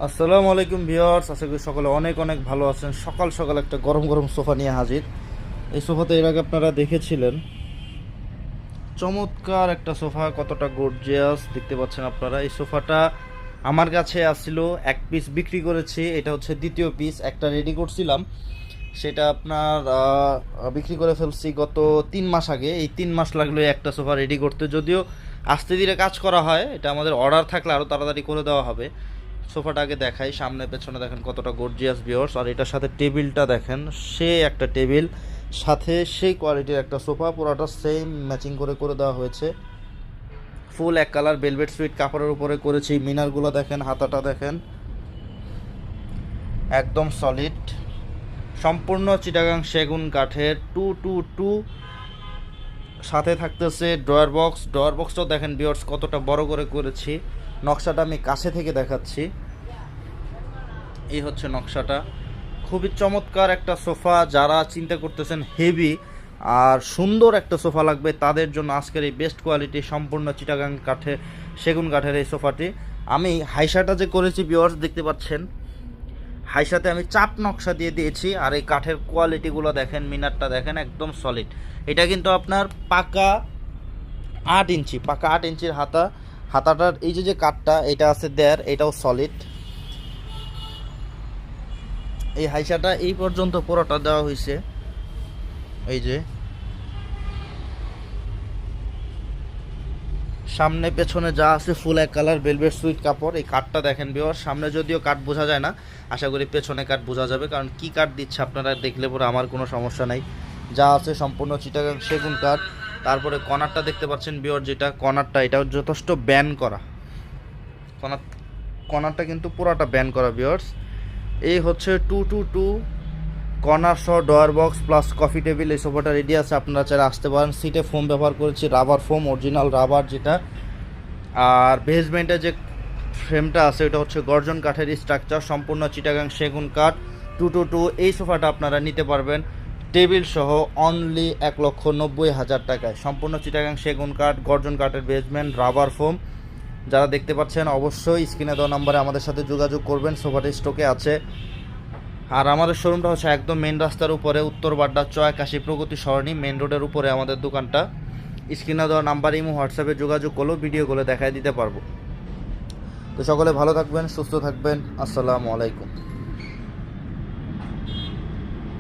আসসালামু আলাইকুম ভিউয়ার্স, আশা করি সকলে অনেক অনেক ভালো আছেন। সকাল সকাল একটা গরম গরম সোফা নিয়ে হাজির। এই সোফাতে এর আগে আপনারা দেখেছিলেন, চমৎকার একটা সোফা, কতটা গর্জিয়াস দেখতে পাচ্ছেন আপনারা। এই সোফাটা আমার কাছে আসছিল, এক পিস বিক্রি করেছি, এটা হচ্ছে দ্বিতীয় পিস। একটা রেডি করছিলাম, সেটা আপনার বিক্রি করে ফেলছি গত 3 মাস আগে। এই 3 মাস লাগলো এই একটা সোফা রেডি করতে, যদিও আস্তে ধীরে কাজ করা হয়, এটা আমাদের অর্ডার থাকলে আরও তাড়াতাড়ি করে দেওয়া হবে। সোফাটা আগে দেখাই, সামনে পেছনে দেখেন কতটা গর্জিয়াস ভিউয়ার্স। আর এটার সাথে টেবিলটা দেখেন, সে একটা টেবিল, সাথে সেই কোয়ালিটির একটা সোফা, পুরোটা সেম ম্যাচিং করে করে দেওয়া হয়েছে। ফুল এক কালার ভেলভেট সুইট কাপড়ের উপরে করেছি। মিনারগুলো দেখেন, হাতাটা দেখেন, একদম সলিড, সম্পূর্ণ চিটাগাং সেগুন কাঠের 222। সাথে থাকতেছে ড্রয়ার বক্সটাও দেখেন ভিউয়ার্স কতটা বড় করে করেছি। নকশাটা আমি কাছে থেকে দেখাচ্ছি, এই হচ্ছে নকশাটা। খুবই চমৎকার একটা সোফা। যারা চিন্তা করতেছেন হেভি আর সুন্দর একটা সোফা লাগবে, তাদের জন্য আজকের এই বেস্ট কোয়ালিটি সম্পূর্ণ চিটাগাং কাঠে সেগুন কাঠের এই সোফাটি। আমি হাইসাটা যে করেছি ভিউয়ার্স দেখতে পাচ্ছেন, হাইসাতে আমি চাপ নকশা দিয়ে দিয়েছি। আর এই কাঠের কোয়ালিটিগুলো দেখেন, মিনারটা দেখেন, একদম সলিড। এটা কিন্তু আপনার পাকা 8 ইঞ্চি, পাকা 8 ইঞ্চির হাতা। হাতাটার এই যে যে কাঠটা এটা আছে দেয়ার, এটাও সলিড। এই হাইসাটা এই পর্যন্ত পুরোটা দেওয়া হয়েছে। এই যে সামনে পেছনে যা আছে ফুল এক কালার ভেলভেট সুইট কাপড়। এই কাঠটা দেখেন ভিউয়ার, সামনে যদিও কাঠ বোঝা যায় না, আশা করি পেছনে কাঠ বোঝা যাবে, কারণ কি কাঠ দিচ্ছে আপনারা দেখলে পরে আমার কোনো সমস্যা নাই। যা আছে সম্পূর্ণ চিটাগাং সেগুন কাঠ। তারপরে কর্নারটা দেখতে পাচ্ছেন ভিউয়ার, যেটা কর্নারটা এটাও যথেষ্ট ব্যান করা। কর্নার কর্নারটা কিন্তু পুরোটা ব্যান করা ভিউয়ার্স। এই হচ্ছে 222 কর্নার সহ drawer box plus coffee table. এই সোফাটা রেডি আছে, আপনারা চাইলে আসতে পারেন। সিটে ফোম ব্যবহার করেছি, রাবার ফোম, অরিজিনাল রাবার যেটা। আর বেসমেন্টে যে ফ্রেমটা আছে ওটা হচ্ছে গর্জন কাঠের স্ট্রাকচার, সম্পূর্ণ চিটাগাং সেগুন কাঠ। 222 এই সোফাটা আপনারা নিতে পারবেন টেবিল সহ অনলি 1,90,000 টাকায়। সম্পূর্ণ চিটাগাং সেগুন কাঠ, গর্জন কাঠের বেসমেন্ট, রাবার ফোম। যারা দেখতে পাচ্ছেন অবশ্যই স্ক্রিনে দেওয়া নাম্বারে আমাদের সাথে যোগাযোগ করবেন, সোফাটি স্টকে আছে। আর আমাদের শোরুমটা হচ্ছে একদম মেন রাস্তার উপরে, উত্তর বাড্ডা চয়াকাশি প্রগতি সরণি মেন রোডের উপরে আমাদের দোকানটা। স্ক্রিনে দেওয়া নাম্বার ইমো হোয়াটসঅ্যাপে যোগাযোগ করলেও ভিডিও করে দেখায় দিতে পারবো। তো সকলে ভালো থাকবেন, সুস্থ থাকবেন। আসসালামু আলাইকুম।